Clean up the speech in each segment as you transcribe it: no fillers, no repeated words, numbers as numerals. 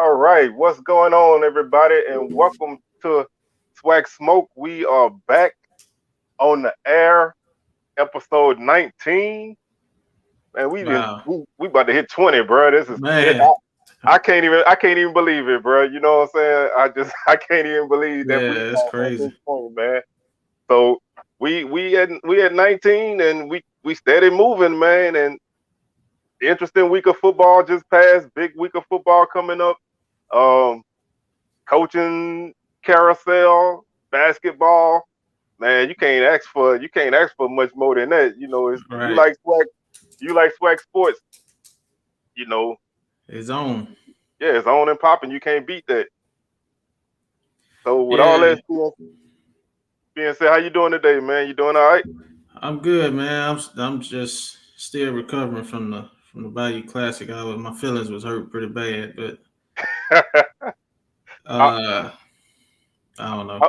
All right, what's going on, everybody, and welcome to SWAC Smoke. We are back on the air, episode 19. Man, Wow, we about to hit 20, bro. man, I can't even believe it, bro. You know what I'm saying? I can't even believe that we yeah, it's are at this crazy. point, man. So we had 19, and we steady moving, man. And interesting week of football just passed. Big week of football coming up. Um, Coaching carousel, basketball. Man, you can't ask for much more than that. It's Right, you like swag sports. You know, his own. yeah, it's on and popping. You can't beat that. So with all Yeah, that being said, how you doing today, man? You doing all right? I'm good, man. I'm just still recovering from the Bayou Classic. My feelings was hurt pretty bad, but I, uh, I don't I, know.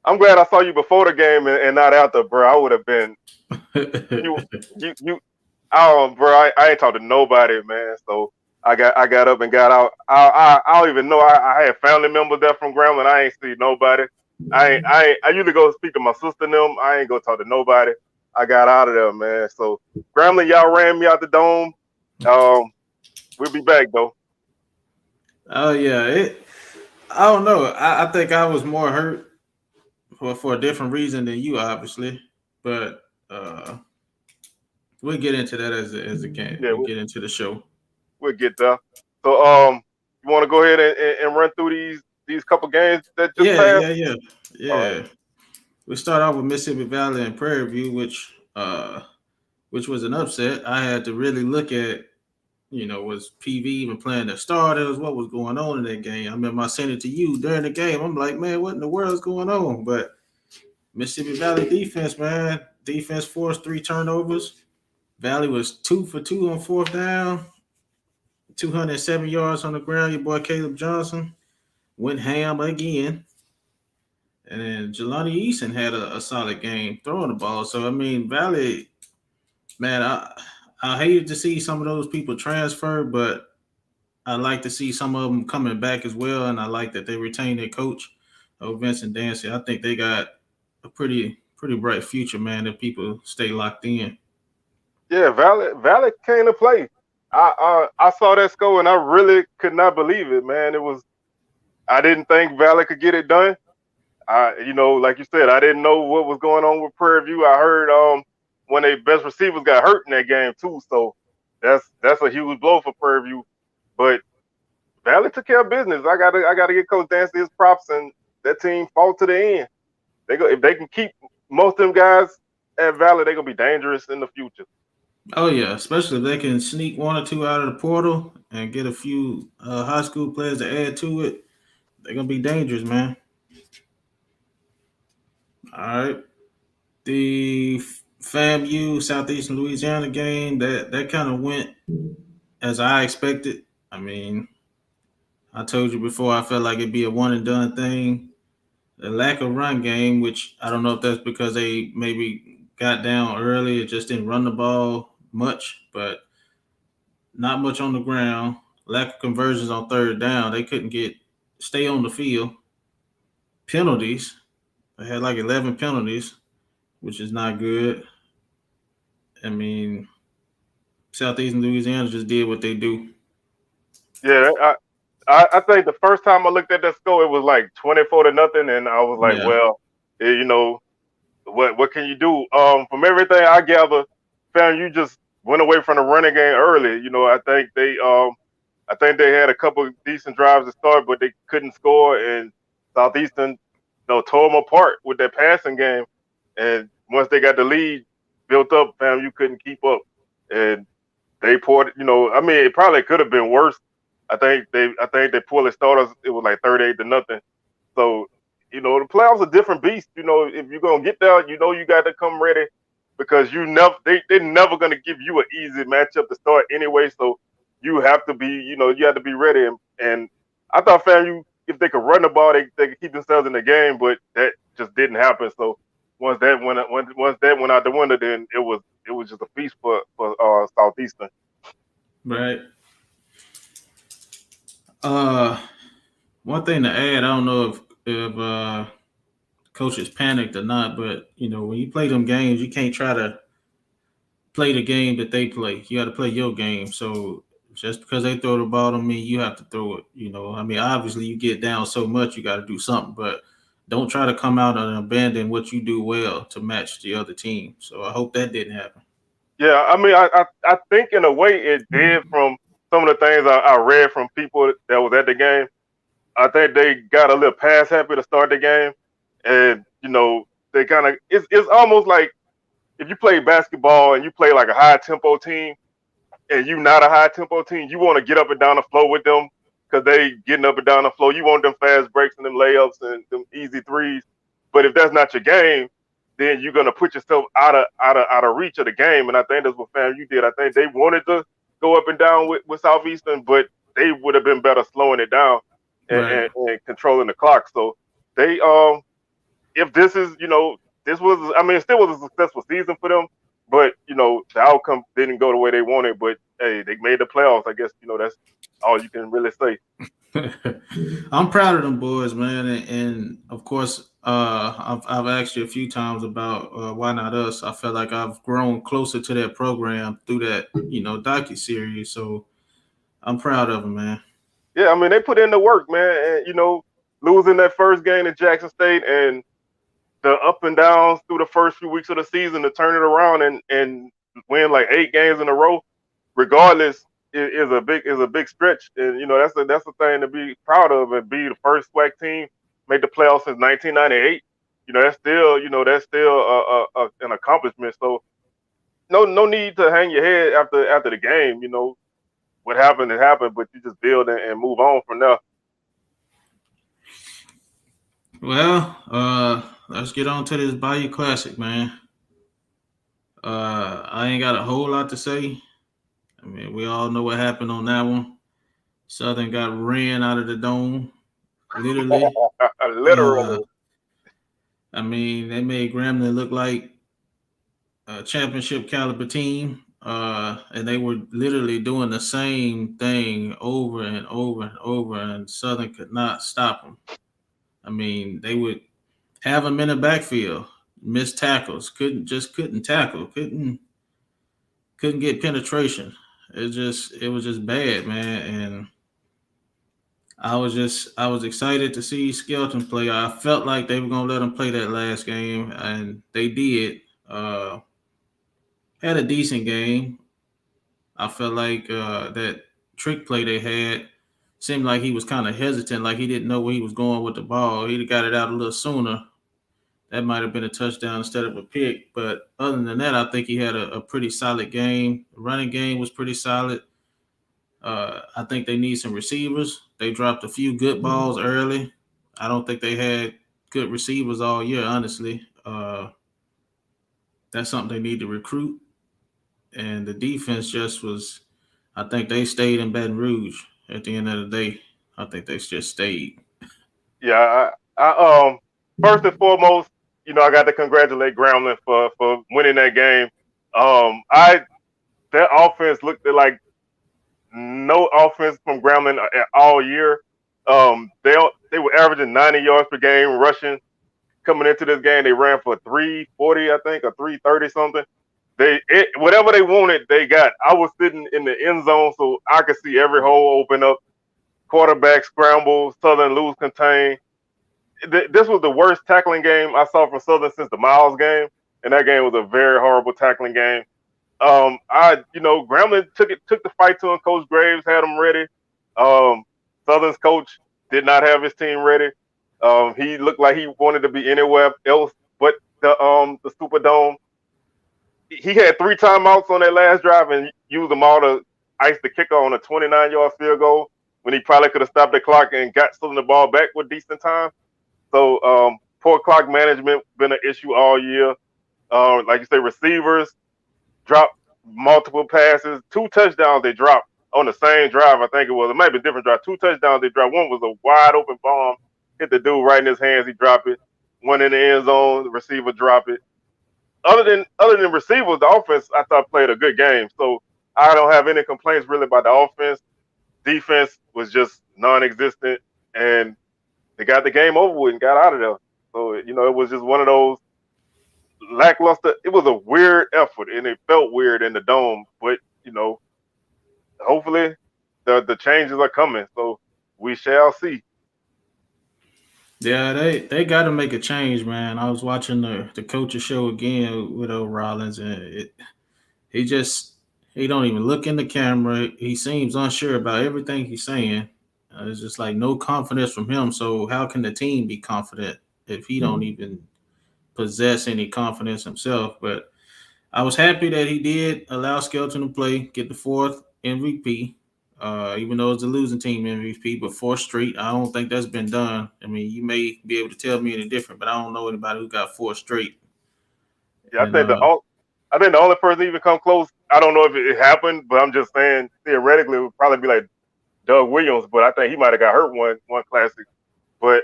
I'm glad I saw you before the game and not after, bro. I would have been you you. Oh, bro, I ain't talked to nobody, man. So I got up and got out. I don't even know. I had family members there from Grambling. I ain't see nobody. I usually go speak to my sister and them. I ain't go talk to nobody. I got out of there, man. So Grambling, y'all ran me out the dome. Um, we'll be back though. Oh yeah, I don't know. I think I was more hurt for a different reason than you, obviously, but we'll get into that as the game. Yeah, We get into the show. we'll get there. So you want to go ahead and run through these couple games that just Yeah, passed? yeah, yeah, All right. yeah. We start off with Mississippi Valley and Prairie View, which was an upset. I had to really look at, was PV even playing the starters? What was going on in that game? I remember I sent it to you during the game. I'm like, man, what in the world is going on? But Mississippi Valley defense, man, defense forced 3 turnovers. Valley was 2 for 2 on fourth down, 207 yards on the ground. Your boy Caleb Johnson went ham again. And then Jelani Eason had a solid game throwing the ball. So I mean, Valley, man, I hated to see some of those people transfer, but I like to see some of them coming back as well, and I like that they retained their coach, Vincent Dancy. I think they got a pretty bright future, man. If people stay locked in. Yeah, Valley came to play. I saw that score and I really could not believe it, man. I didn't think Valley could get it done. Like you said, I didn't know what was going on with Prairie View. I heard one of their best receivers got hurt in that game too, so that's a huge blow for Prairie View. But Valley took care of business. I gotta give Coach Dancy his props, and that team fought to the end. If they can keep most of them guys at Valley, they're gonna be dangerous in the future. Oh yeah, especially if they can sneak one or two out of the portal and get a few high school players to add to it. They're gonna be dangerous, man. All right, the FAMU Southeastern Louisiana game that kind of went as I expected. I mean, I told you before I felt like it'd be a one and done thing. The lack of run game, which I don't know if that's because they maybe got down early and just didn't run the ball much, but not much on the ground. Lack of conversions on third down. They couldn't stay on the field. Penalties. They had like 11 penalties, which is not good. I mean, Southeastern Louisiana just did what they do. Yeah, I think the first time I looked at that score, it was like 24-0, and I was like, Yeah. well, what can you do? From everything I gather, fam, you just went away from the running game early. I think they had a couple of decent drives to start, but they couldn't score, and Southeastern, tore them apart with their passing game. And once they got the lead built up, fam, you couldn't keep up, and they poured. I mean, it probably could have been worse. I think they pulled their starters. It was like 38-0. So, the playoffs are a different beast. If you're gonna get there, you got to come ready because they're never gonna give you an easy matchup to start anyway. So you have to be ready. And I thought FAMU, if they could run the ball, they could keep themselves in the game, but that just didn't happen. So once that went out the window, then it was just a feast for Southeastern. Right. Uh, one thing to add, I don't know if coaches panicked or not, but when you play them games, you can't try to play the game that they play. You got to play your game. So just because they throw the ball to me, you have to throw it. I mean, obviously you get down so much, you got to do something, but don't try to come out and abandon what you do well to match the other team. So I hope that didn't happen. Yeah, I mean, I think in a way it did from some of the things I read from people that was at the game. I think they got a little pass happy to start the game, and they kind of it's almost like if you play basketball and you play like a high tempo team, and you not a high tempo team, you want to get up and down the floor with them because they getting up and down the floor. You want them fast breaks and them layups and them easy threes. But if that's not your game, then you're gonna put yourself out of reach of the game. And I think that's what FAMU did. I think they wanted to go up and down with Southeastern, but they would have been better slowing it down Right. and controlling the clock. So they if this is, this was, I mean, it still was a successful season for them, but, the outcome didn't go the way they wanted, but hey, they made the playoffs. I guess, that's all you can really say. I'm proud of them boys, man, and of course, I've asked you a few times about why not us. I feel like I've grown closer to that program through that docu series, so I'm proud of them, man. Yeah, I mean, they put in the work, man, and, losing that first game in Jackson State and the up and downs through the first few weeks of the season to turn it around and win like 8 games in a row, regardless, is a big stretch. And that's a thing to be proud of and be the first SWAC team make the playoffs since 1998. That's still an accomplishment. So no need to hang your head after the game. What happened, it happened, but you just build and move on from there. Well, let's get on to this Bayou Classic, man. I ain't got a whole lot to say. I mean, we all know what happened on that one. Southern got ran out of the dome, literally. Uh, Literally. I mean, they made Grambling look like a championship caliber team, and they were literally doing the same thing over and over and over, and Southern could not stop them. I mean, they would have them in the backfield, miss tackles, couldn't tackle, couldn't get penetration. It was just bad, man, and I was excited to see Skelton play. I felt like they were gonna let him play that last game, and they did. Had a decent game. I felt like that trick play they had seemed like he was kind of hesitant, like he didn't know where he was going with the ball. He'd have got it out a little sooner. That might have been a touchdown instead of a pick. But other than that, I think he had a pretty solid game. The running game was pretty solid. I think they need some receivers. They dropped a few good balls early. I don't think they had good receivers all year, honestly. That's something they need to recruit. And the defense just was, I think they stayed in Baton Rouge at the end of the day. I think they just stayed. Yeah, first and foremost, I got to congratulate Grambling for winning that game. I That offense looked like no offense from Grambling all year. They were averaging 90 yards per game rushing. Coming into this game, they ran for 340, I think, or 330 something. Whatever they wanted, they got. I was sitting in the end zone, so I could see every hole open up. Quarterback scramble, Southern lose contain. This was the worst tackling game I saw from Southern since the Miles game, and that game was a very horrible tackling game. Grambling took the fight to him. Coach Graves had him ready. Um, Southern's coach did not have his team ready. He looked like he wanted to be anywhere else but the Superdome. He had 3 timeouts on that last drive and used them all to ice the kicker on a 29-yard field goal when he probably could have stopped the clock and got Southern the ball back with decent time. So poor clock management been an issue all year. Like you say, receivers dropped multiple passes, 2 touchdowns they dropped on the same drive. I think it was. It might be a different drive. 2 touchdowns they dropped. One was a wide open bomb, hit the dude right in his hands. He dropped it. One in the end zone, the receiver dropped it. Other than receivers, the offense I thought played a good game. So I don't have any complaints really about the offense. defense was just non-existent, and they got the game over with and got out of there. So it was just one of those lackluster. It was a weird effort, and it felt weird in the dome. But hopefully the changes are coming. So we shall see. Yeah, they got to make a change, man. I was watching the coach's show again with Rollins, and he just he don't even look in the camera. He seems unsure about everything he's saying. It's just like no confidence from him. So how can the team be confident if he don't even possess any confidence himself? But I was happy that he did allow Skelton to play, get the fourth MVP, even though it's a losing team MVP, but fourth straight. I don't think that's been done. I mean, you may be able to tell me any different, but I don't know anybody who got four straight. Yeah, And I think the only person even come close. I don't know if it happened, but I'm just saying theoretically it would probably be like Doug Williams, but I think he might have got hurt one classic. But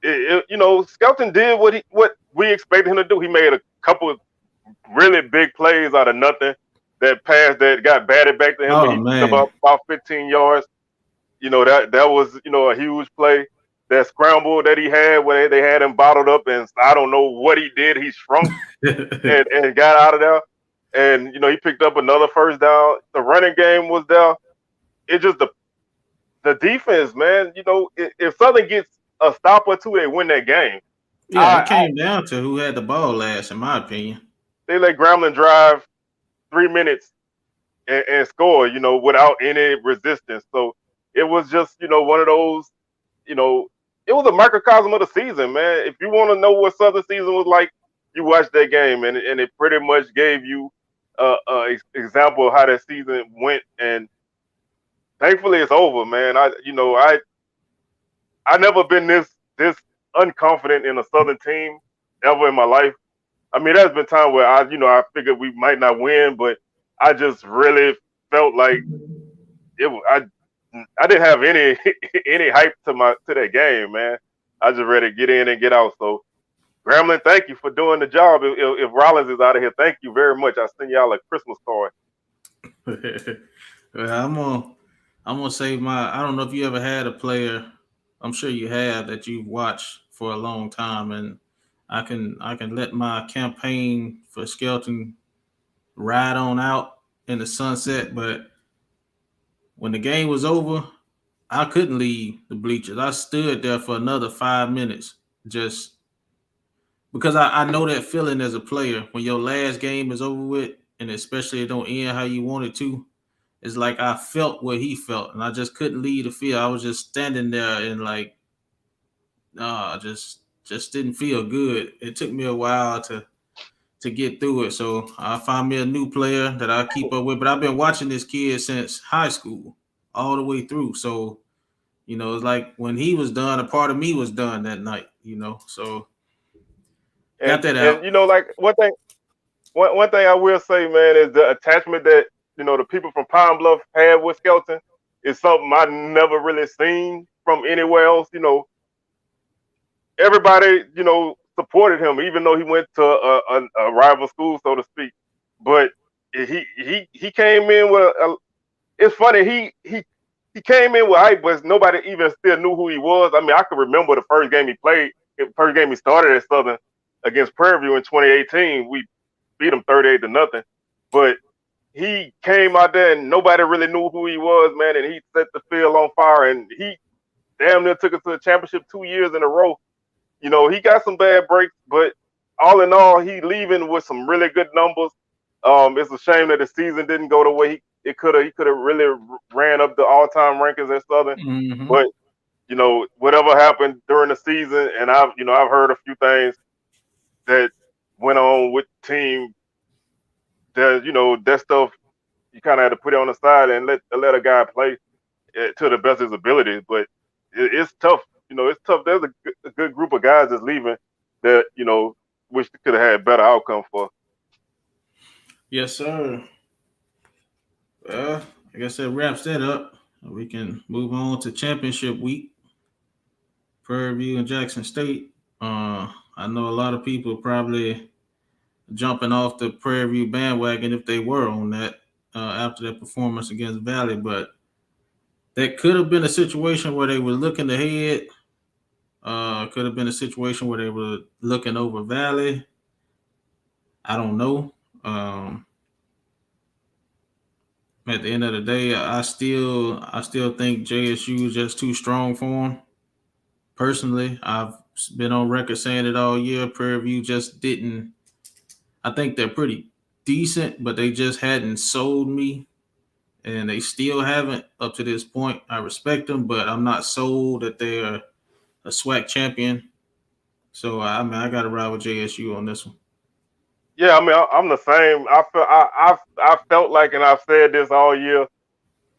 Skelton did what we expected him to do. He made a couple of really big plays out of nothing. That pass that got batted back to him, but oh he picked up man, about 15 yards. That was a huge play. That scramble that he had where they had him bottled up, and I don't know what he did. He shrunk and got out of there. And he picked up another first down. The running game was there. It just the defense, man. If Southern gets a stop or two, they win that game. yeah, it I came down to who had the ball last, in my opinion. They let Grambling drive 3 minutes and score, without any resistance. So it was just, one of those, you know, it was a microcosm of the season, man. If you want to know what Southern season was like, you watched that game, and it pretty much gave you example of how that season went. And thankfully, it's over, man. I never been this unconfident in a Southern team ever in my life. I mean, there's been times where I figured we might not win, but I just really felt like it. I didn't have any any hype to that game, man. I just ready to get in and get out. So, Gremlin, thank you for doing the job. If Rollins is out of here, thank you very much. I send y'all a Christmas card. Well, I'm gonna say my. I don't know if you ever had a player. I'm sure you have that you've watched for a long time, and I can let my campaign for Skelton ride on out in the sunset. But when the game was over, I couldn't leave the bleachers. I stood there for another 5 minutes, just because I know that feeling as a player when your last game is over with, and especially it don't end how you want it to. It's like I felt what he felt, and I just couldn't leave the field. I was just standing there and like, just didn't feel good. It took me a while to get through it. So I found me a new player that I keep up with. But I've been watching this kid since high school, all the way through. So it's like when he was done, a part of me was done that night. So got that And out. like one thing I will say, man, is the attachment that the people from Pine Bluff had with Skelton is something I never really seen from anywhere else. Everybody supported him, even though he went to a rival school, so to speak. But he came in with it's funny he came in with hype, but nobody even still knew who he was. I mean, I can remember the first game he played, the first game he started at Southern against Prairie View in 2018. We beat him 38-0. But he came out there and nobody really knew who he was, man. And he set the field on fire, and he damn near took us to the championship 2 years in a row. He got some bad breaks, but all in all, he leaving with some really good numbers. It's a shame that the season didn't go the way he could have. He could have really ran up the all-time rankings at Southern. Mm-hmm. But whatever happened during the season, and I've heard a few things that went on with the team. That stuff you kind of had to put it on the side and let a guy play to the best of his ability. But it's tough. It's tough. There's a good group of guys that's leaving that wish they could have had better outcome for. Yes, sir. Well, I guess that wraps that up. We can move on to championship week. Prairie View and Jackson State. I know a lot of people probably jumping off the Prairie View bandwagon if they were on that after their performance against Valley, but That could have been a situation where they were looking ahead. Could have been a situation where they were looking over Valley. I don't know. Um, at the end of the day, I still think JSU is just too strong for them. Personally, I've been on record saying it all year. Prairie View just didn't. I think they're pretty decent, but they just hadn't sold me, and they still haven't up to this point. I respect them, but I'm not sold that they're a SWAC champion. So I mean, I got to ride with JSU on this one. Yeah, I mean, I'm the same. I felt like, and I've said this all year.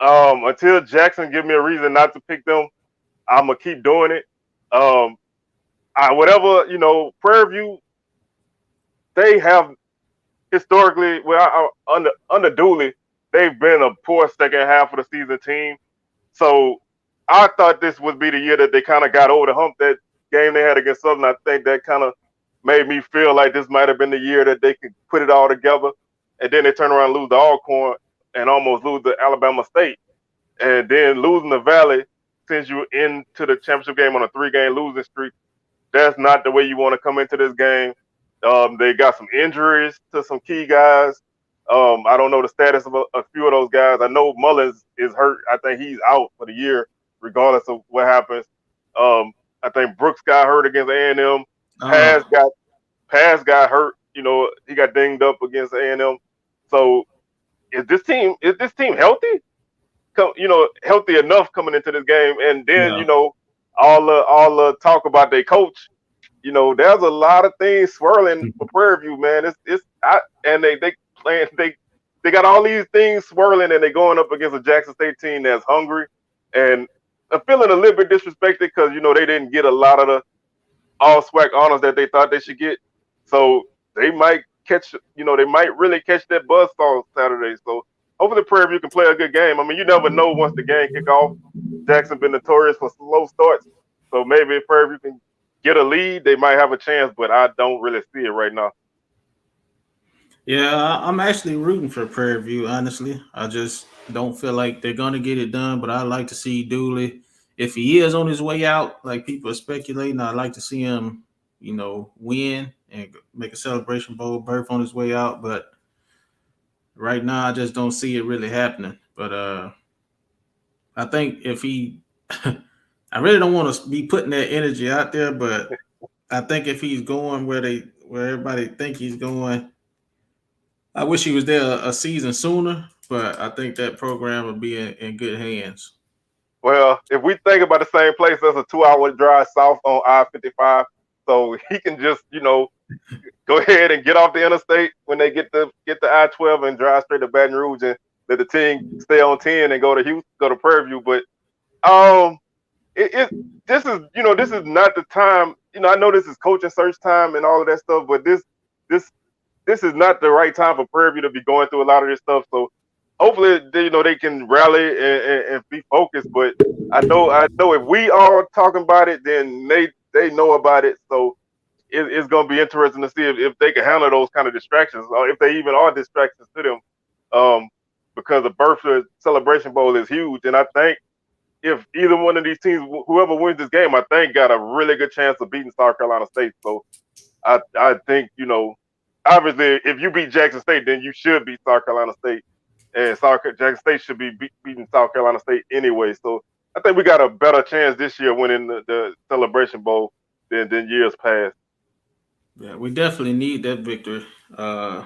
Until Jackson give me a reason not to pick them, I'm gonna keep doing it. Um, whatever Prairie View, they have historically, well, under Dooley, they've been a poor second half of the season team. So I thought this would be the year that they kind of got over the hump. That game they had against Southern, I think that kind of made me feel like this might have been the year that they could put it all together. And then they turn around and lose the Alcorn and almost lose the Alabama State. And then losing the Valley sends you into the championship game on a 3-game losing streak. That's not the way you want to come into this game. They got some injuries to some key guys. I don't know the status of a few of those guys. I know Mullins is hurt. I think he's out for the year, regardless of what happens. I think Brooks got hurt against A&M. Uh, Paz got hurt. He got dinged up against A&M. So is this team healthy? Healthy enough coming into this game, and then yeah. all the talk about their coach. There's a lot of things swirling for Prairie View, man. And they playing they got all these things swirling, and they're going up against a Jackson State team that's hungry, and I'm feeling a little bit disrespected because they didn't get a lot of the all SWAC honors that they thought they should get. So they might they might really catch that buzzsaw Saturday. So hopefully Prairie View can play a good game. I mean, you never know once the game kick off. Jackson been notorious for slow starts. So maybe if Prairie View can get a lead, they might have a chance, but I don't really see it right now. Yeah, I'm actually rooting for Prairie View, honestly. I just don't feel like they're going to get it done, but I'd like to see Dooley. If he is on his way out, like people are speculating, I'd like to see him, win and make a celebration bowl berth on his way out. But right now, I just don't see it really happening. But I think if he, I really don't want to be putting that energy out there, but I think if he's going where everybody think he's going, I wish he was there a season sooner, but I think that program would be in good hands. Well, if we think about the same place, that's a 2-hour drive south on I-55. So he can just, go ahead and get off the interstate when they get the I-12 and drive straight to Baton Rouge and let the team stay on 10 and go to Houston, go to Prairie View. But um, this is not the time. I know this is coaching search time and all of that stuff, but this this is not the right time for Prairie View to be going through a lot of this stuff. So hopefully they can rally and be focused. But I know if we are talking about it, then they know about it. So it's going to be interesting to see if they can handle those kind of distractions, or if they even are distractions to them. Um, because the Bertha Celebration Bowl is huge, and I think if either one of these teams, whoever wins this game, I think got a really good chance of beating South Carolina State. So I think obviously if you beat Jackson State, then you should beat South Carolina State, and Jackson State should be beating South Carolina State anyway. So I think we got a better chance this year winning the Celebration Bowl than years past. Yeah, we definitely need that victory. Uh,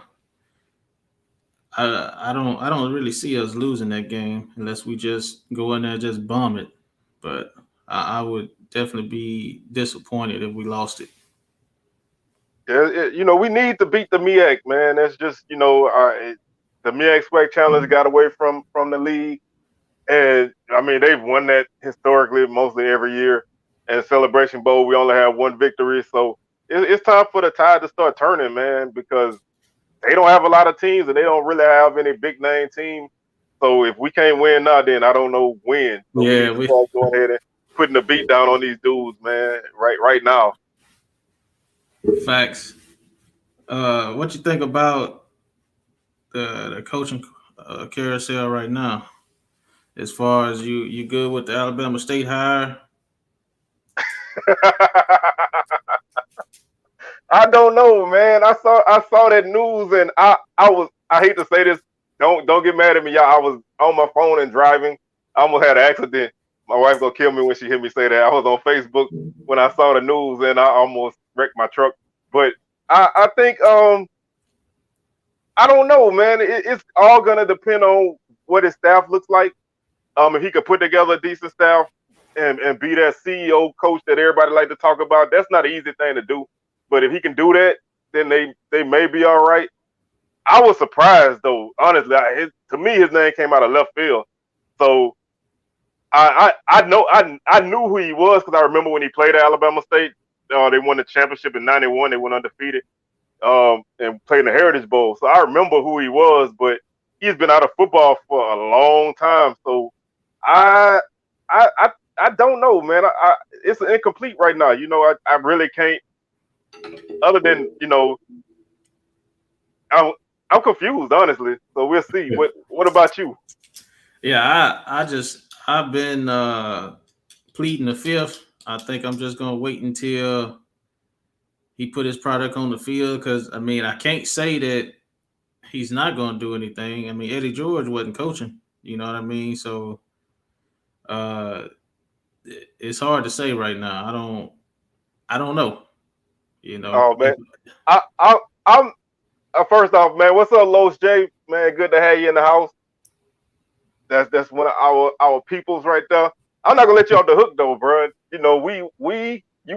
I don't really see us losing that game unless we just go in there and just bomb it. But I would definitely be disappointed if we lost it. Yeah, we need to beat the MEAC, man. That's just the MEAC SWAC Challenge got away from the league, and I mean they've won that historically mostly every year. And Celebration Bowl, we only have one victory, so it's time for the tide to start turning, man, because they don't have a lot of teams and they don't really have any big name teams. So if we can't win now, then I don't know when. So we Yeah, need to we start going ahead and putting the beat down on these dudes, man, right now. facts. What you think about the coaching carousel right now? as far as you good with the Alabama State hire? I don't know, man. I saw that news, and I hate to say this. Don't get mad at me, y'all. I was on my phone and driving. I almost had an accident. My wife gonna kill me when she hear me say that. I was on Facebook when I saw the news, and I almost wrecked my truck. But I think I don't know, man. It's all gonna depend on what his staff looks like. If he could put together a decent staff and be that CEO coach that everybody like to talk about, that's not an easy thing to do. But if he can do that, then they may be all right. I was surprised though, honestly. To me, his name came out of left field. So I knew who he was because I remember when he played at Alabama State. They won the championship in '91. They went undefeated and played in the Heritage Bowl. So I remember who he was, but he's been out of football for a long time. So I I don't know, man. It's incomplete right now. I really can't. Other than I'm confused, honestly. So we'll see. What about you? Yeah, I've been pleading the fifth. I think I'm just gonna wait until he put his product on the field because I can't say that he's not gonna do anything. Eddie George wasn't coaching. You know what I mean? So uh, it's hard to say right now. I don't know. Oh man, I'm first off, man. What's up, Los J? Man, good to have you in the house. That's one of our peoples right there. I'm not gonna let you off the hook though, bro. You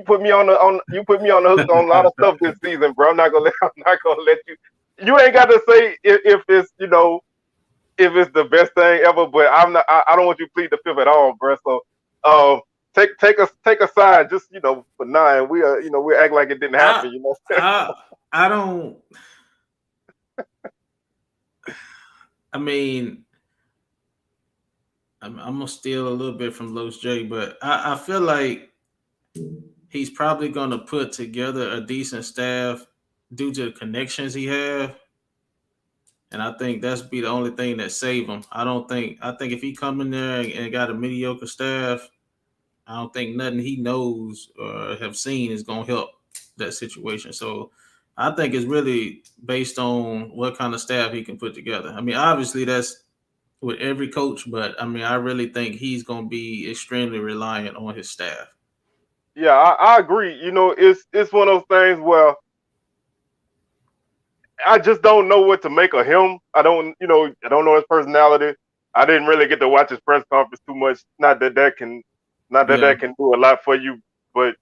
put me on the hook on a lot of stuff this season, bro. I'm not gonna let you. You ain't got to say if it's if it's the best thing ever, but I'm not. I don't want you to plead the fifth at all, bro. So, take a side, just for 9. We we act like it didn't happen. I don't. I'm gonna steal a little bit from Los J, but I feel like he's probably gonna put together a decent staff due to the connections he have. And I think that's be the only thing that save him. I think if he come in there and got a mediocre staff, I don't think nothing he knows or have seen is gonna help that situation. So I think it's really based on what kind of staff he can put together. Obviously that's with every coach, but I really think he's gonna be extremely reliant on his staff. Yeah, I agree. It's one of those things where I just don't know what to make of him. I don't know his personality. I didn't really get to watch his press conference too much. Not that Yeah. that can do a lot for you, but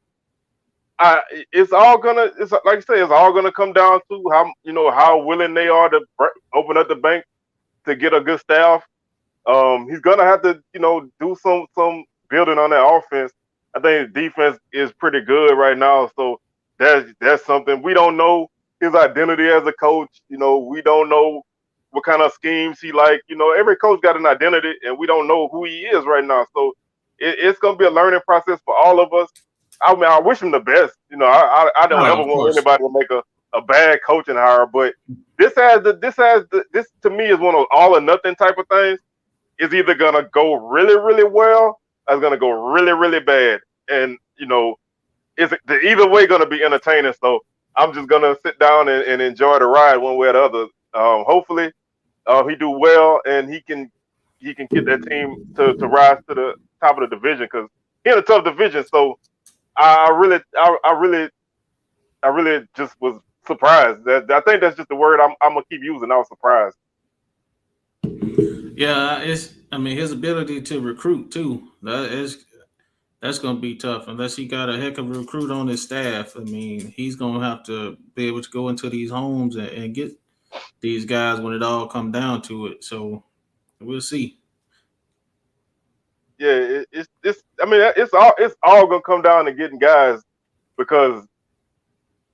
it's like you say, it's all gonna come down to how willing they are to open up the bank to get a good staff. He's gonna have to do some building on that offense. I think his defense is pretty good right now, so that's something we don't know his identity as a coach. We don't know what kind of schemes he like. Every coach got an identity, and we don't know who he is right now. So it's gonna be a learning process for all of us. I wish him the best. I don't No, ever of want course. anybody to make a bad coaching hire, but this to me is one of all or nothing type of things. It's either gonna go really, really well or it's gonna go really, really bad. And it's either way gonna be entertaining. So I'm just gonna sit down and enjoy the ride one way or the other. Hopefully, he do well and he can get that team to rise to the top of the division because he in a tough division. So I really just was surprised. I think that's just the word I'm gonna keep using. I was surprised. Yeah, his ability to recruit too. That's gonna be tough unless he got a heck of a recruit on his staff. He's gonna have to be able to go into these homes and get these guys when it all come down to it. So we'll see. Yeah, it's it's all gonna come down to getting guys because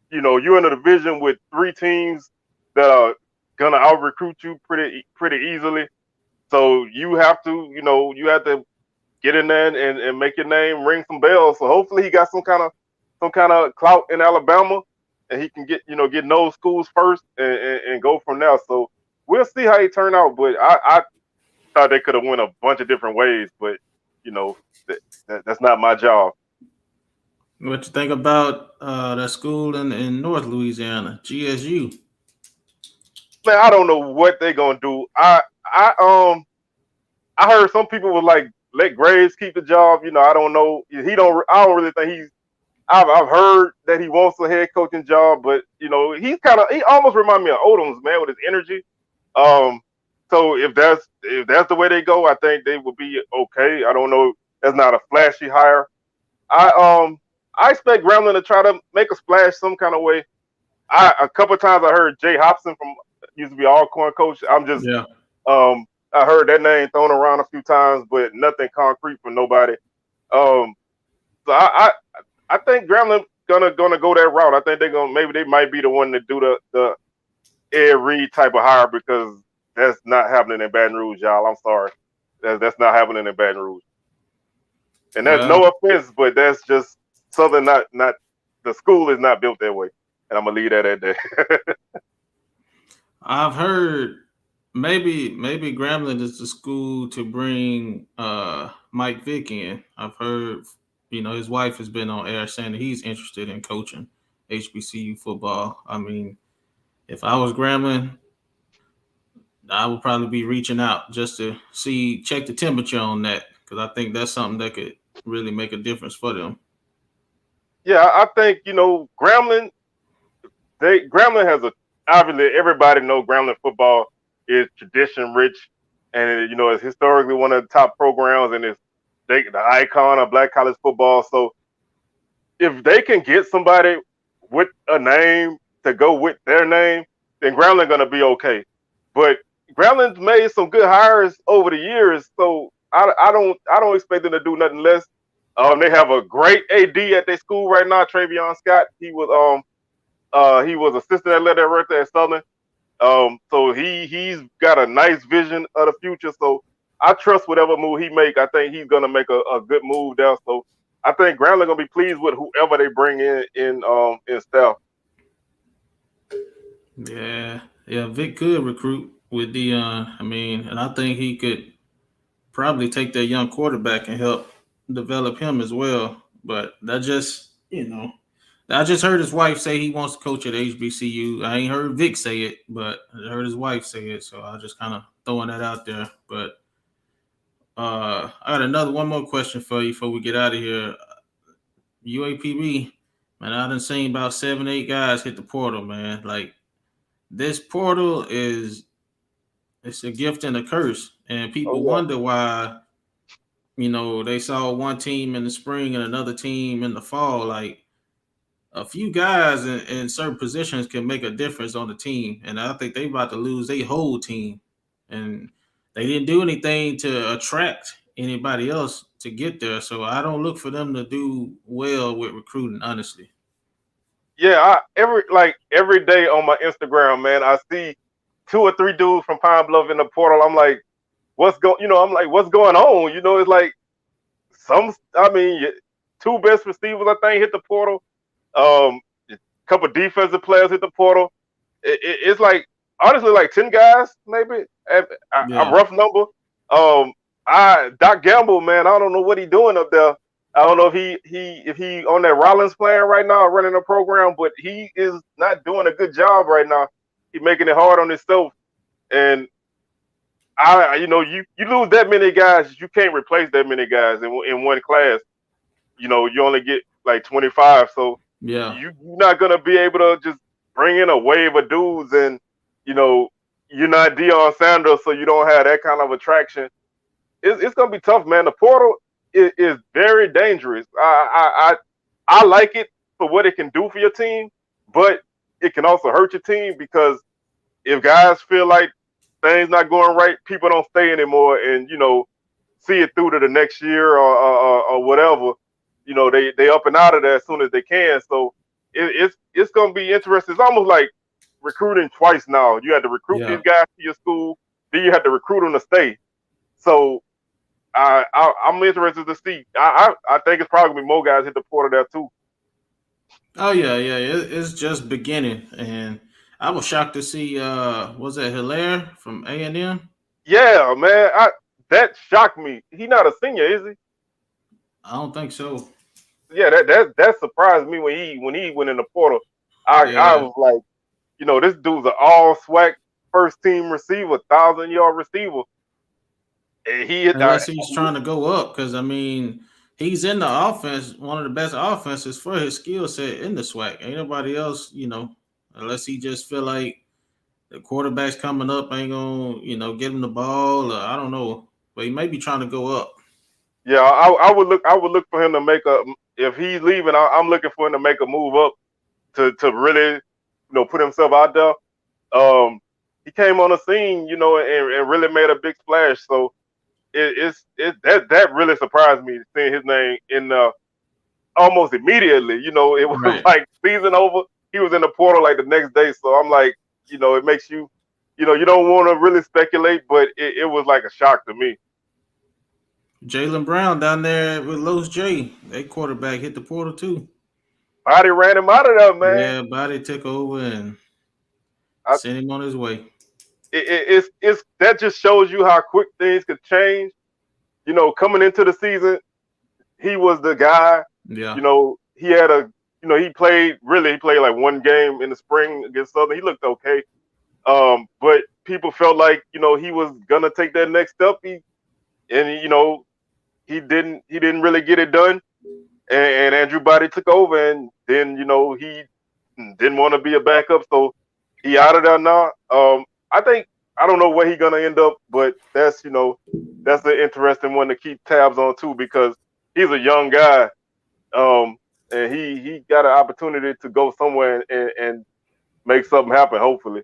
you're in a division with 3 teams that are gonna out recruit you pretty easily. So you have to get in there and make your name ring some bells. So hopefully he got some kind of clout in Alabama and he can get in those schools first and go from there. So we'll see how he turn out. But thought they could have went a bunch of different ways, but you know that's not my job. What you think about that school in North Louisiana, GSU? Man, I don't know what they gonna do. I heard some people would like let Graves keep the job. I don't know. He don't. I don't really think he's. I've heard that he wants a head coaching job, but he almost remind me of Odom's, man, with his energy. Um, so if that's the way they go, I think they will be okay. I don't know. That's not a flashy hire. I I expect Grambling to try to make a splash some kind of way. A couple of times I heard Jay Hobson from used to be Alcorn coach. Yeah. I heard that name thrown around a few times, but nothing concrete from nobody. Um, so I think Grambling gonna go that route. I think maybe they might be the one to do the Ed Reed type of hire because that's not happening in Baton Rouge, y'all. I'm sorry, that's not happening in Baton Rouge. And that's Well, no offense, but that's just something not the school is not built that way. And I'm gonna leave that at that. I've heard maybe Grambling is the school to bring Mike Vick in. I've heard his wife has been on air saying that he's interested in coaching HBCU football. I mean, if I was Grambling, I would probably be reaching out just to check the temperature on that because I think that's something that could really make a difference for them. Yeah, I think Grambling has a obviously everybody know Grambling football is tradition rich, and it's historically one of the top programs, and it's the icon of black college football. So if they can get somebody with a name to go with their name, then Grambling gonna be okay. But Grambling's made some good hires over the years, so I don't expect them to do nothing less. They have a great AD at their school right now, Travion Scott. He was assistant athletic director at Southern. So he's got a nice vision of the future. So I trust whatever move he make. I think he's gonna make a good move there. So I think Grambling gonna be pleased with whoever they bring in staff. Yeah, Vic could recruit with Dion. I mean, and I think he could probably take that young quarterback and help develop him as well. But I just heard his wife say he wants to coach at HBCU. I ain't heard Vic say it, but I heard his wife say it. So I just kind of throwing that out there. But I got one more question for you before we get out of here. UAPB, man, I done seen about 7, 8 guys hit the portal, man. Like this portal it's a gift and a curse, and Oh people yeah. wonder why. They saw one team in the spring and another team in the fall. Like a few guys in certain positions can make a difference on the team, and I think they about to lose their whole team, and they didn't do anything to attract anybody else to get there. So I don't look for them to do well with recruiting, honestly. Yeah, every day on my Instagram, man, I see 2 or 3 dudes from Pine Bluff in the portal. I'm like, I'm like, what's going on? It's like I mean, 2 best receivers I think hit the portal. A couple defensive players hit the portal. It's like honestly like 10 guys maybe a Yeah, rough number. I Doc Gamble, man, I don't know what he doing up there. I don't know if he on that Rollins plan right now running a program, but he is not doing a good job right now. He's making it hard on himself, and you lose that many guys, you can't replace that many guys in one class. You only get like 25, so yeah. you're not gonna be able to just bring in a wave of dudes, and you know you're not Deion Sanders, so you don't have that kind of attraction. It's gonna be tough, man. The portal is very dangerous. I like it for what it can do for your team, but it can also hurt your team because if guys feel like things not going right, people don't stay anymore, and see it through to the next year or whatever. They up and out of there as soon as they can. So it's gonna be interesting. It's almost like recruiting twice now. You had to recruit these Yeah. guys to your school, then you had to recruit them to stay. So I'm interested to see. I think it's probably gonna be more guys hit the portal there too. Oh yeah. It's just beginning, and I was shocked to see was that Hilaire from A&M? Yeah, man. that shocked me. He not a senior, is he? I don't think so. Yeah, that surprised me when he went in the portal. I Yeah, was like, this dude's an all SWAC first team receiver, 1,000-yard receiver, and unless he's trying to go up, because I mean, he's in the offense, one of the best offenses for his skill set in the SWAC. Ain't nobody else, unless he just feel like the quarterback's coming up, ain't gonna, get him the ball. Or I don't know, but he may be trying to go up. Yeah, I would look for him to make a if he's leaving. I'm looking for him to make a move up to really put himself out there. He came on the scene, and really made a big splash. So that really surprised me seeing his name in almost immediately. It was Right. like season over. He was in the portal like the next day. So I'm like, it makes you, you don't want to really speculate, but it was like a shock to me. Jalen Brown down there with Los J, they quarterback hit the portal too. Body ran him out of there, man. Yeah, body took over and I, sent him on his way. it's that just shows you how quick things could change. Coming into the season, he was the guy. Yeah. He had he played like one game in the spring against Southern. He looked okay. But people felt like, he was gonna take that next step. He didn't really get it done. And Andrew Body took over, and then, he didn't want to be a backup, so he out of there now. I don't know where he's gonna end up, but that's an interesting one to keep tabs on too, because he's a young guy. And he got an opportunity to go somewhere and make something happen, hopefully.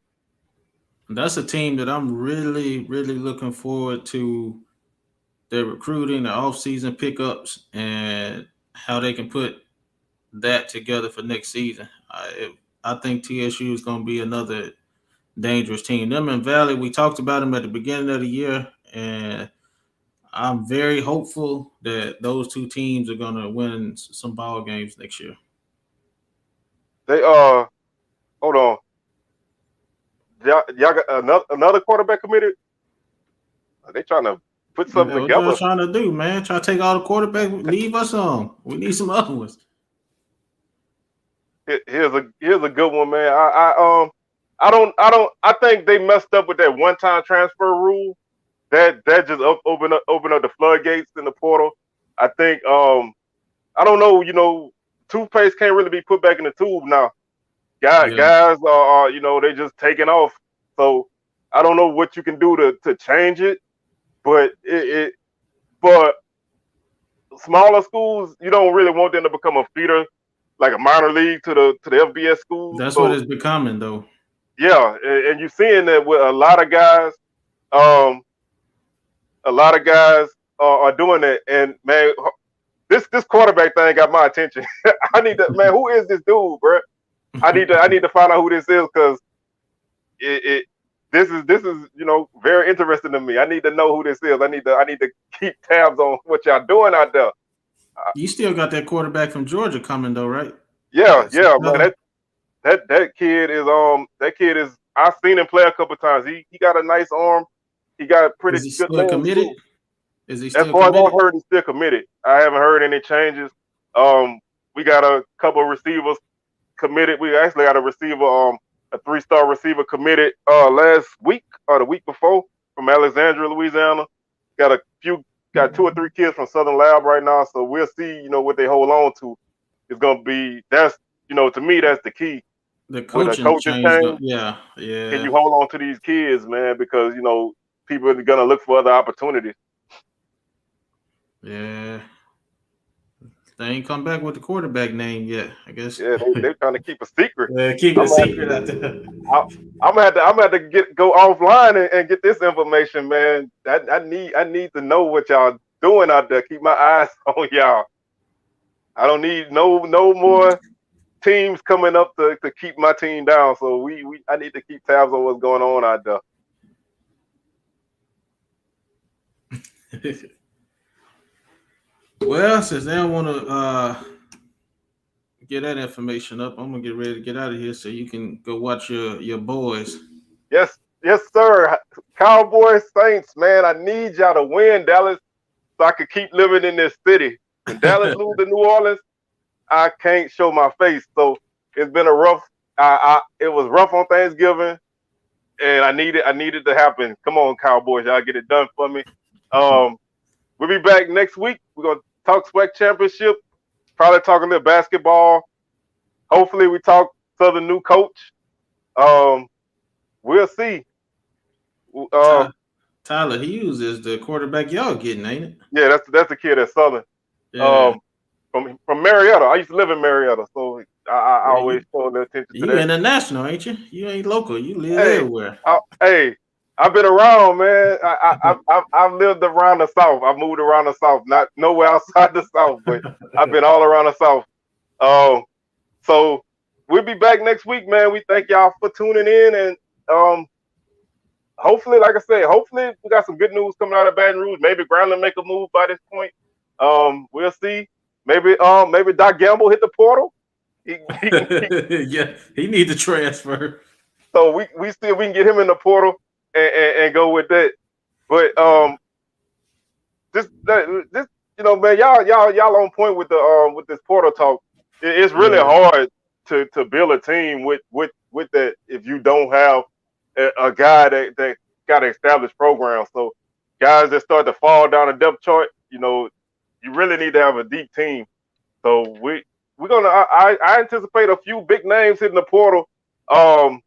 That's a team that I'm really, really looking forward to their recruiting, the offseason pickups, and how they can put that together for next season. I think TSU is going to be another dangerous team. Them and Valley, we talked about them at the beginning of the year, and I'm very hopeful that those two teams are going to win some ball games next year. They hold on. Y'all got another quarterback committed? Are they trying to put something What y'all together? trying to do, man? Try to take all the quarterbacks, leave us on. We need some other ones. Here's a good one, man. I think they messed up with that one time transfer rule. That just open up the floodgates in the portal. I think I don't know, toothpaste can't really be put back in the tube now. Yeah, Guys are they just taking off. So I don't know what you can do to change it, but it for smaller schools, you don't really want them to become a feeder, like a minor league to the FBS schools. that's what So it's becoming, though. yeah, and you're seeing that with a lot of guys. Um, a lot of guys are doing that, and man, this quarterback thing got my attention. I need to man, who is this dude, bro? I need to find out who this is, because it this is very interesting to me. I need to know who this is. I need to keep tabs on what y'all doing out there. You still got that quarterback from Georgia coming, though, right? Yeah, man. That kid is. I've seen him play a couple times. He got a nice arm. He got pretty Is he good still moves committed? too. Is he As still far as I've committed? heard, he's still committed. I haven't heard any changes. We got a couple of receivers committed. We actually got a receiver, a 3-star receiver committed last week or the week before from Alexandria, Louisiana. Got a few, got 2 or 3 kids from Southern Lab right now. So we'll see, what they hold on to. It's gonna be to me that's the key. The When a coaching coaching change, change, yeah, can yeah, you hold on to these kids, man? Because people are gonna look for other opportunities. yeah. They ain't come back with the quarterback name yet, I guess. Yeah, they're trying to keep a secret. Yeah, keep it I'm gonna have secret out there. I, I'm gonna have to go offline and get this information, man. I need to know what y'all doing out there. Keep my eyes on y'all. I don't need no more teams coming up to keep my team down. So I need to keep tabs on what's going on out there. Well, since they don't want to get that information up, I'm gonna get ready to get out of here so you can go watch your boys. Yes, Yes, sir. Cowboys, Saints, man. I need y'all to win, Dallas, so I can keep living in this city. When Dallas lose to New Orleans, I can't show my face. So it's been a rough. It was rough on Thanksgiving, and I needed to happen. Come on, Cowboys, y'all get it done for me. Um, we'll be back next week. We're gonna talk SWAC Championship. Probably talking a little basketball. Hopefully, we talk to the new coach. Um, we'll see. Uh, Tyler Hughes is the quarterback y'all getting, ain't it? yeah, that's the kid that's Southern. Yeah. Um, from Marietta. I used to live in Marietta, so I Yeah, always show a little attention to you that. international, ain't you? You ain't local. You live Hey, everywhere. hey, I've been around, man. I've lived around the South. I've moved around the South, not nowhere outside the South, but I've been all around the South. Um, so we'll be back next week, man. We thank y'all for tuning in, and hopefully, like I said, hopefully we got some good news coming out of Baton Rouge. Maybe Groundland make a move by this point. We'll see. Maybe Doc Gamble hit the portal. He Yeah, he need to transfer. so we can get him in the portal and go with that. But Yeah. this man, y'all on point with this portal talk. It's really Yeah. hard to build a team with that if you don't have a guy that got an established program. So guys that start to fall down the depth chart, you really need to have a deep team. So we're gonna I anticipate a few big names hitting the portal. Um,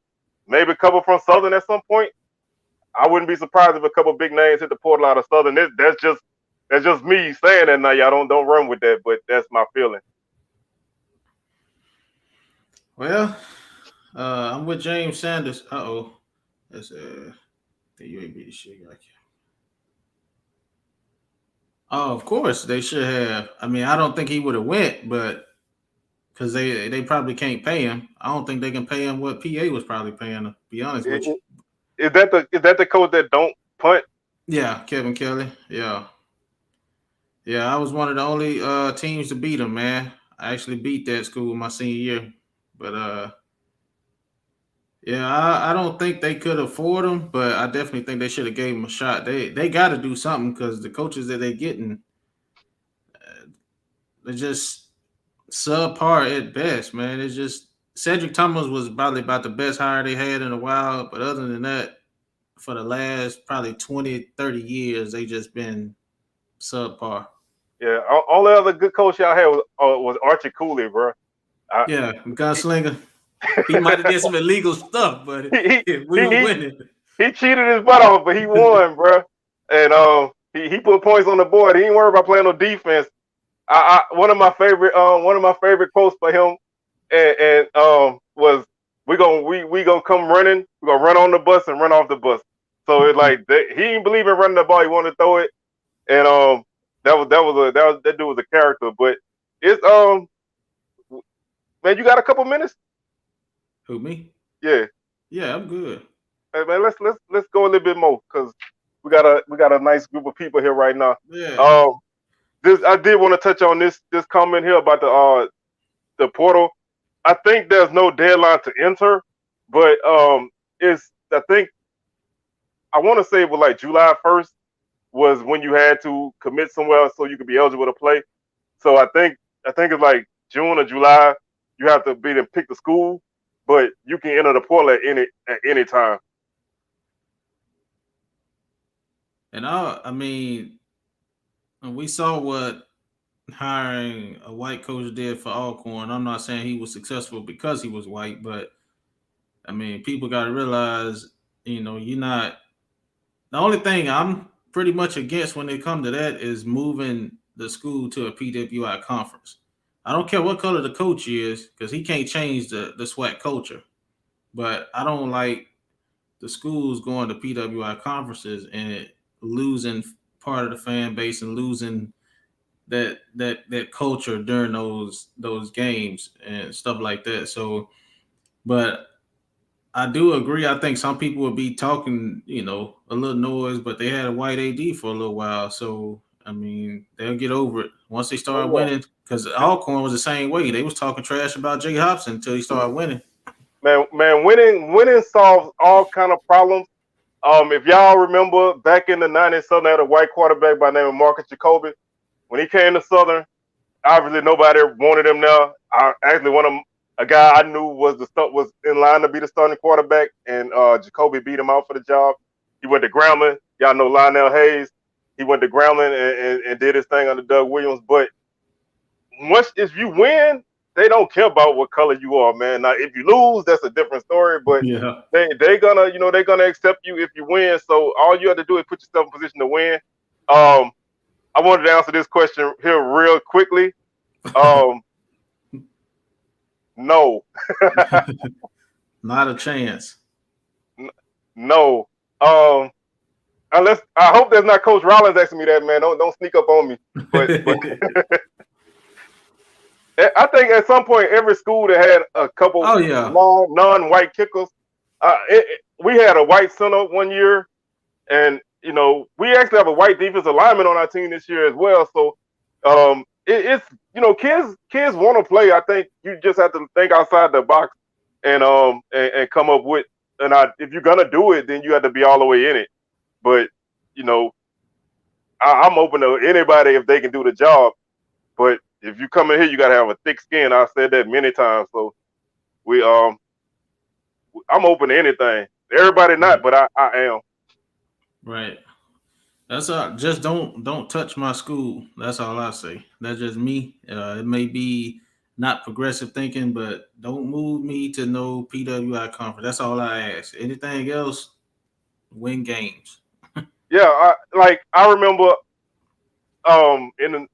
Maybe a couple from Southern at some point. I wouldn't be surprised if a couple big names hit the portal out of Southern. That's just me saying that now. Y'all don't run with that, but that's my feeling. Well, I'm with James Sanders. That's the UAB shit. Oh, of course they should have. I mean, I don't think he would have went, but because they probably can't pay him. I don't think they can pay him what PA was probably paying him. To be honest with you. Is that the coach that don't punt? Yeah, Kevin Kelly. Yeah, yeah. I was one of the only teams to beat him, man. I actually beat that school my senior year, but yeah, I don't think they could afford him, but I definitely think they should have gave him a shot. They got to do something because the coaches that they're getting, they're just subpar at best, man. It's just Cedric Thomas was probably about the best hire they had in a while, but other than that, for the last probably 20, 30 years, they just been subpar. Yeah, only other good coach y'all had was Archie Cooley, bro. I, Yeah, he, gunslinger. He might have did some illegal stuff, but he, we he, were he, winning. he cheated his butt off, but he won, bro. And he put points on the board. He didn't worry about playing no defense. One of my favorite quotes for him and was we gonna come running. We're gonna run on the bus and run off the bus. So it's like he didn't believe in running the ball. He wanted to throw it, and that dude was a character. But it's man, you got a couple minutes? Who me? Yeah. Yeah, I'm good. Hey, man, let's go a little bit more because we got a nice group of people here right now. Yeah. Um, this I did want to touch on this comment here about the portal. I think there's no deadline to enter, but it's I think I want to say it was like July 1st was when you had to commit somewhere so you could be eligible to play. So I think it's like June or July. You have to be to pick the school, but you can enter the portal at any time. And I mean, we saw what hiring a white coach did for Alcorn. I'm not saying he was successful because he was white, but I mean, people got to realize, you're not. The only thing I'm pretty much against when it comes to that is moving the school to a PWI conference. I don't care what color the coach is because he can't change the SWAC culture. But I don't like the schools going to PWI conferences and losing part of the fan base and losing that culture during those games and stuff like that. So, but I do agree. I think some people would be talking, a little noise, but they had a white AD for a little while. So, I mean, they'll get over it once they start Oh winning. Because yeah, Alcorn was the same way. They was talking trash about Jay Hobson until he started winning. man, winning solves all kind of problems. If y'all remember back in the '90s, Southern had a white quarterback by the name of Marcus Jacoby. When he came to Southern, obviously nobody wanted him there. I actually one of a guy I knew was in line to be the starting quarterback, and Jacoby beat him out for the job. He went to Grambling. Y'all know Lionel Hayes. He went to Grambling and did his thing under Doug Williams. But once if you win, they don't care about what color you are, man. Now if you lose, that's a different story. But Yeah. they gonna they're gonna accept you if you win. So all you have to do is put yourself in position to win. Um, I wanted to answer this question here real quickly. Um, no, Not a chance. no. Unless I hope there's not Coach Rollins asking me that, man. Don't sneak up on me. But I think at some point every school that had a couple Oh yeah. long non-white kickers. We had a white center one year, and we actually have a white defensive lineman on our team this year as well. So it's kids want to play. I think you just have to think outside the box and come up with. And if you're gonna do it, then you have to be all the way in it. But I'm open to anybody if they can do the job. But if you come in here, you gotta have a thick skin. I've said that many times. So I'm open to anything. Everybody not, but I am. Right. That's all. Just don't touch my school. That's all I say. That's just me. It may be not progressive thinking, but don't move me to no PWI conference. That's all I ask. Anything else, win games. Yeah, I remember in the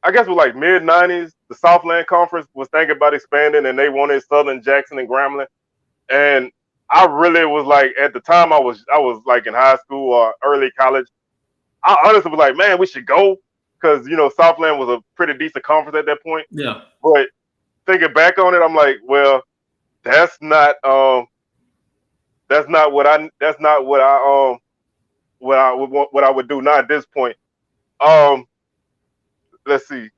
I guess it was like mid '90s, the Southland Conference was thinking about expanding, and they wanted Southern, Jackson, and Grambling. And I really was like, at the time, I was like in high school or early college. I honestly was like, man, we should go because Southland was a pretty decent conference at that point. Yeah. But thinking back on it, I'm like, well, that's not that's not what I would do now at this point. Um, let's see.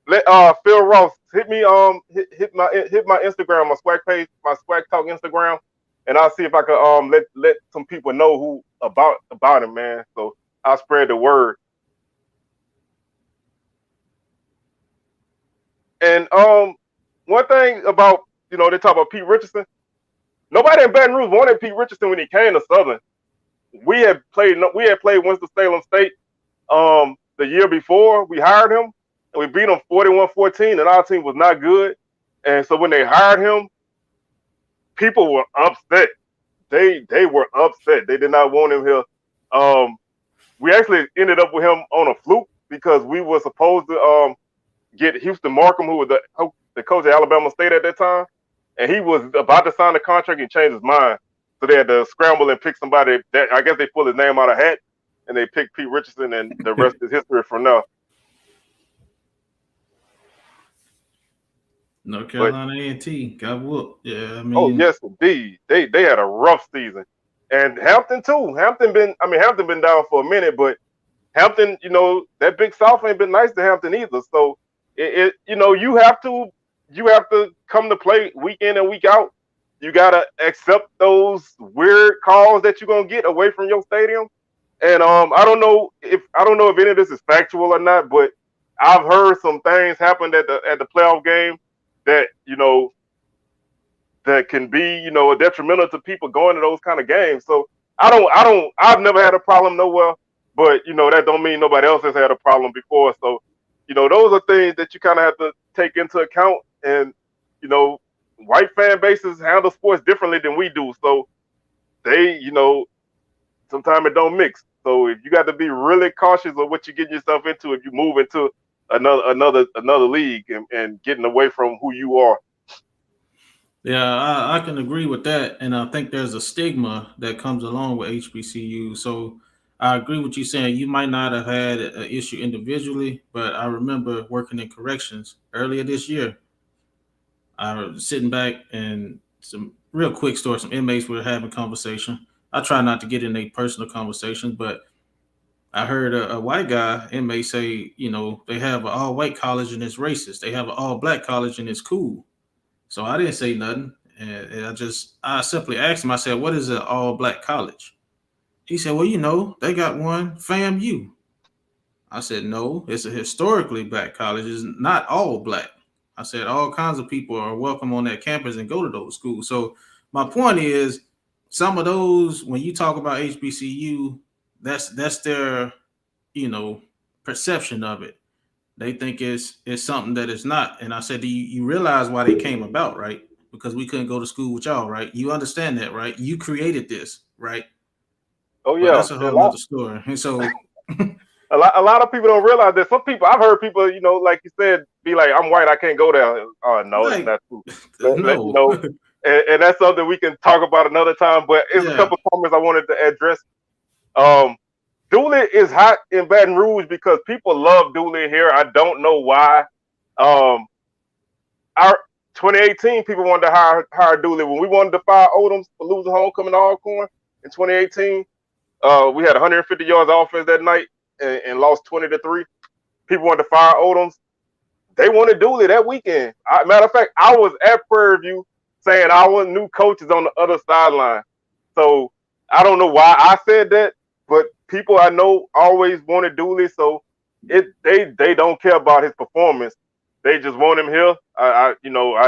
Let Phil Ross hit my Instagram, my SWAC page, my SWAC Talk Instagram, and I'll see if I can let some people know who about him, man. So I'll spread the word. And one thing about they talk about Pete Richardson. Nobody in Baton Rouge wanted Pete Richardson when he came to Southern. We had played Winston-Salem State the year before we hired him, and we beat them 41-14, and our team was not good. And so when they hired him, people were upset. They were upset. They did not want him here. We actually ended up with him on a fluke because we were supposed to get Houston Markham, who was the coach at Alabama State at that time, and he was about to sign the contract and change his mind. So they had to scramble and pick somebody that I guess they pulled his name out of hat, and they picked Pete Richardson, and the rest is history from now. North Carolina A&T got whooped. Yeah, I mean. Oh yes, indeed. They had a rough season, and Hampton too. Hampton been down for a minute, but Hampton, that Big South ain't been nice to Hampton either. So you have to come to play week in and week out. You gotta accept those weird calls that you're gonna get away from your stadium. And I don't know if any of this is factual or not, but I've heard some things happen at the playoff game that that can be detrimental to people going to those kind of games. So I've never had a problem nowhere, but that don't mean nobody else has had a problem before. So those are things that you kind of have to take into account. And white fan bases handle sports differently than we do, so they sometimes it don't mix. So if you got to be really cautious of what you get yourself into if you move into another league and getting away from who you are. Yeah, I can agree with that, and I think there's a stigma that comes along with HBCU. So I agree with you saying you might not have had an issue individually, but I remember working in corrections earlier this year. I was sitting back and some real quick story. Some inmates were having conversation. I try not to get in a personal conversations, but I heard a white guy inmate say, they have an all white college and it's racist. They have an all black college and it's cool. So I didn't say nothing. And I simply asked him. I said, "What is an all black college?" He said, "Well, they got one, FAMU." I said, "No, it's a historically black college. It's not all black." I said, "All kinds of people are welcome on that campus and go to those schools." So my point is, some of those, when you talk about HBCU, that's their, you know, perception of it. They think it's something that it's not. And I said, "Do you realize why they came about, right? Because we couldn't go to school with y'all, right? You understand that, right? You created this, right?" Oh But yeah, that's a whole nother story. And so, a lot of people don't realize that. Some people, I've heard people, like you said, be like, "I'm white, I can't go there." Oh no, it's like, not true. no, And that's something we can talk about another time. But it's a yeah, couple comments I wanted to address. Um, Dooley is hot in Baton Rouge because people love Dooley here. I don't know why. Um, our 2018 people wanted to hire Dooley when we wanted to fire Odoms for losing homecoming to Alcorn in 2018. We had 150 yards of offense that night and lost 20-3. People wanted to fire Odoms. They wanted Dooley that weekend. Matter of fact, I was at Prairie View saying our new coach is on the other sideline. So I don't know why I said that, but people I know always wanted Dooley. So they don't care about his performance. They just want him here. I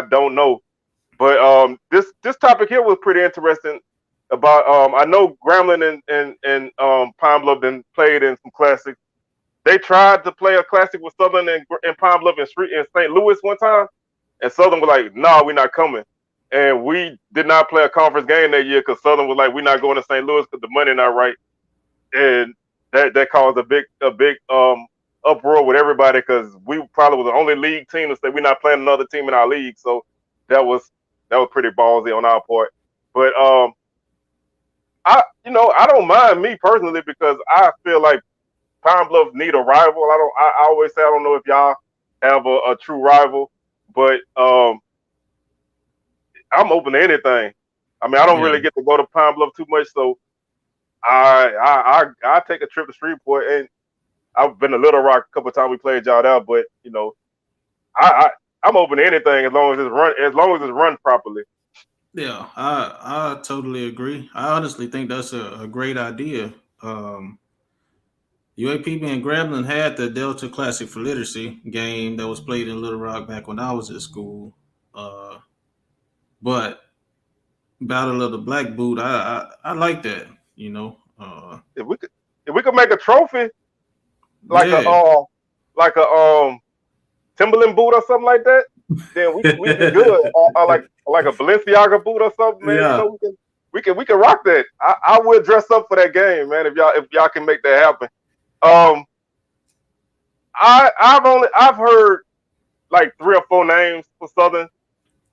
don't know. But this topic here was pretty interesting. About I know Grambling and Pine Bluff then played in some classics. They tried to play a classic with Southern and Pine Bluff and Street in St. Louis one time, and Southern was like, "Nah, we're not coming." And we did not play a conference game that year because Southern was like, "We're not going to St. Louis because the money not right," and that caused a big uproar with everybody because we probably was the only league team to say we're not playing another team in our league. So that was pretty ballsy on our part. But I don't mind me personally because I feel like Pine Bluff need a rival. I always say I don't know if y'all have a true rival, but I'm open to anything. I mean, I don't yeah, really get to go to Pine Bluff too much, so I take a trip to Shreveport, and I've been to Little Rock a couple of times. We played y'all out, but I I'm open to anything as long as it's run properly. yeah. I totally agree. I honestly think that's a great idea. UAPB and Grambling had the Delta Classic for Literacy game that was played in Little Rock back when I was at school. Uh, but Battle of the Black Boot, I like that. You know, If we could if we could make a trophy like a yeah. Timberland boot or something like that, then we'd be good. Or like a Balenciaga boot or something, man. Yeah, We can rock that. I will dress up for that game, man. If y'all can make that happen. Um, I've heard like 3 or 4 names for Southern.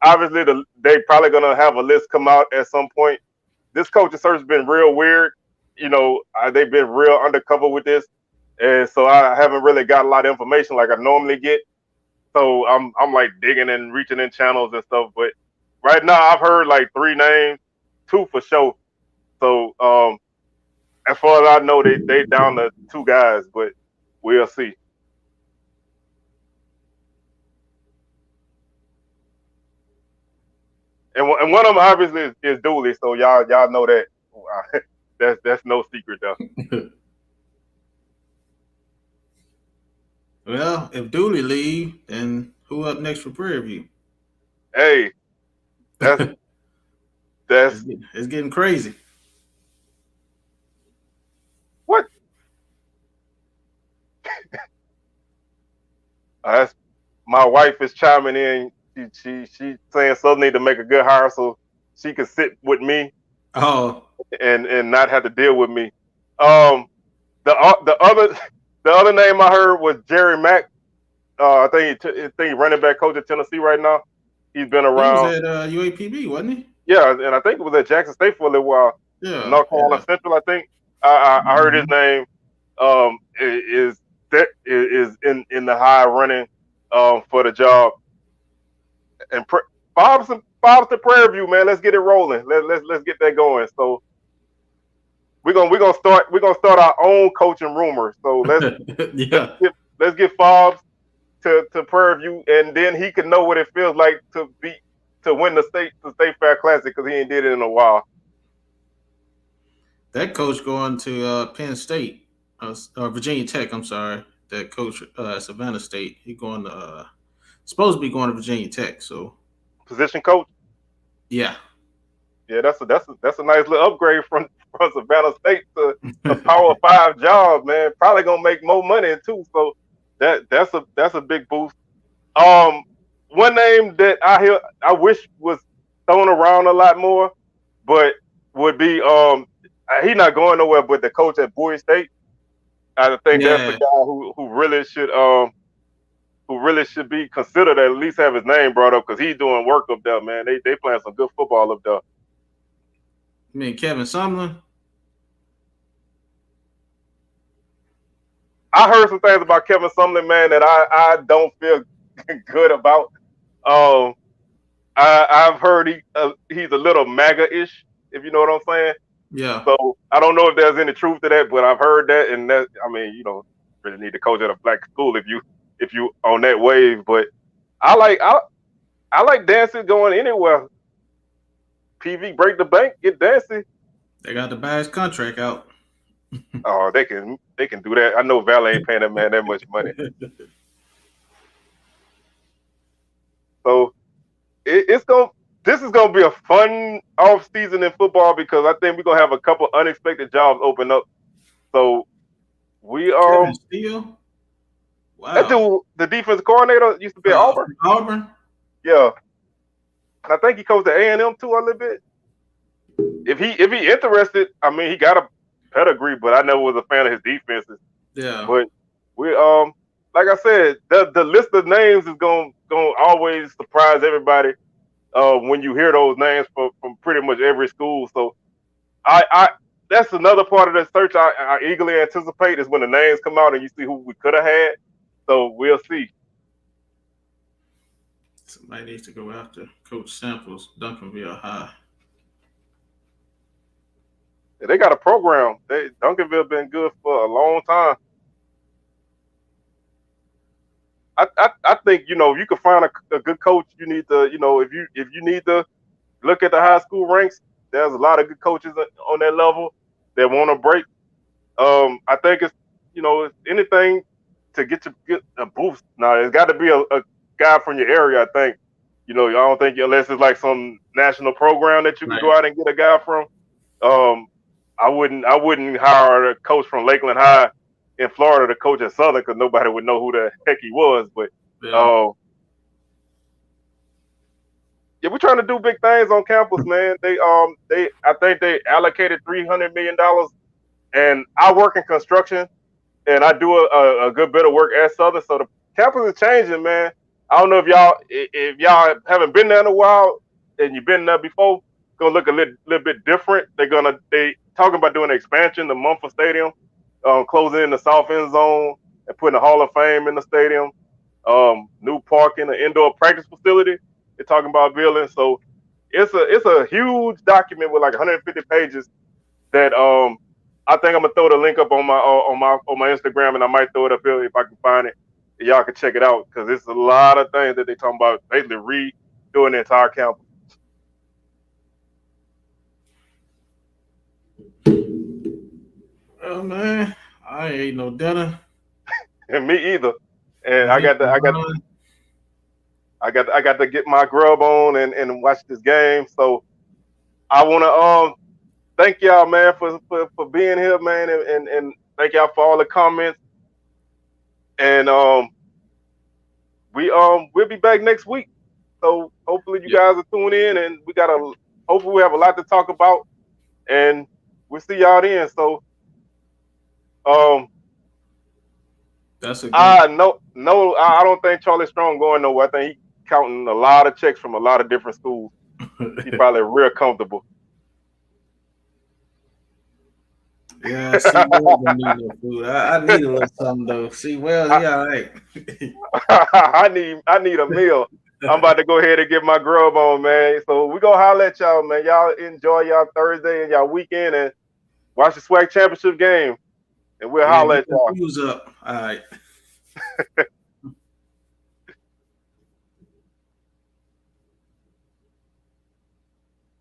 Obviously, they probably gonna have a list come out at some point. This coaching search has been real weird. They've been real undercover with this, and so I haven't really got a lot of information like I normally get. So I'm like digging and reaching in channels and stuff. But right now I've heard like 3 names, 2 for sure. So as far as I know, they down to 2 guys, but we'll see. And one of them obviously is Dooley, so y'all know that. That's no secret though. well, if Dooley leave, then who up next for Prairie View? Hey, that's that's It's getting crazy. what that's my wife is chiming in. She saying Southern need to make a good hire so she can sit with me Oh, and not have to deal with me. Um, the other the other name I heard was Jerry Mack. I think he running back coach at Tennessee right now. He's been he was around. at UAPB, wasn't he? Yeah, and I think it was at Jackson State for a little while. Yeah, North Carolina yeah. Central, I think. I heard his Mhm. name is in the high running for the job. And Bob's to Prairie View, man. Let's get it rolling. Let's get that going. So we're gonna start our own coaching rumor. So let's Yeah, get let's get Fobbs to Prairie View, and then he can know what it feels like to win the state fair classic because he ain't did it in a while. That coach going to Penn State, or Virginia Tech. I'm sorry. That coach Savannah State. He going to supposed to be going to Virginia Tech. So position coach. Yeah. Yeah, that's a nice little upgrade from Savannah State to a Power 5 job, man. Probably gonna make more money too. So that's a big boost. One name that I wish was thrown around a lot more, but would be he's not going nowhere. But the coach at Bowie State, I think that's the guy who really should be considered, at least have his name brought up, because he's doing work up there, man. They playing some good football up there. You mean Kevin Sumlin? I heard some things about Kevin Sumlin, man, that I don't feel good about. I've heard he's a little MAGA-ish, if you know what I'm saying. Yeah. So I don't know if there's any truth to that, but I've heard that, and that, I mean, you don't really need to coach at a black school if you on that wave. But I like Dancy going anywhere. PV break the bank, get Dancy. They got to buy his contract out. Oh, they can do that. I know Valley ain't paying that man that much money. So this is gonna be a fun off season in football, because I think we're gonna have a couple unexpected jobs open up. So we Kevin Steele? Wow. That dude, the defensive coordinator, used to be at Auburn. Auburn? Yeah. I think he coached at A&M too a little bit. If he interested, I mean, he got a pedigree, but I never was a fan of his defenses. Yeah. But we like I said, the list of names is gonna always surprise everybody when you hear those names from pretty much every school. So I that's another part of the search I eagerly anticipate, is when the names come out and you see who we could have had. So we'll see. Somebody needs to go after Coach Samples, Duncanville High. Yeah, they got a program. Duncanville been good for a long time. I think, you know, if you can find a good coach, you need to, you know, if you need to look at the high school ranks, there's a lot of good coaches on that level that want to break. I think it's, you know, it's anything to get a boost. Now, it's got to be a guy from your area, I think. You know, I don't think, unless it's like some national program that you can go out and get a guy from. I wouldn't hire a coach from Lakeland High in Florida to coach at Southern, because nobody would know who the heck he was. But yeah, we're trying to do big things on campus, man. I think they allocated $300 million, and I work in construction, and I do a good bit of work at Southern. So the campus is changing, man. I don't know if y'all haven't been there in a while and you've been there before, it's gonna look a little bit different. They talking about doing an expansion, the Mumford Stadium, closing in the south end zone and putting a Hall of Fame in the stadium, new parking, an indoor practice facility. They're talking about building. So it's a huge document with like 150 pages that I think I'm gonna throw the link up on my Instagram, and I might throw it up here if I can find it. Y'all can check it out, because it's a lot of things that they talking about, basically redoing the entire campus. Oh man, I ain't no dinner. And me either. And I got to get my grub on and watch this game. So I want to thank y'all, man, for being here, man, and thank y'all for all the comments. And we'll be back next week. So hopefully you guys will tune in, and hopefully we have a lot to talk about, and we'll see y'all then. So that's a good I don't think Charlie Strong going nowhere. I think he counting a lot of checks from a lot of different schools. He's probably real comfortable. Yeah, see, don't need no food. I need a little something though. See, well, he all right. I need a meal. I'm about to go ahead and get my grub on, man. So we gonna holler at y'all, man. Y'all enjoy y'all Thursday and y'all weekend, and watch the SWAC Championship game. And we'll holler at y'all. Up. All right.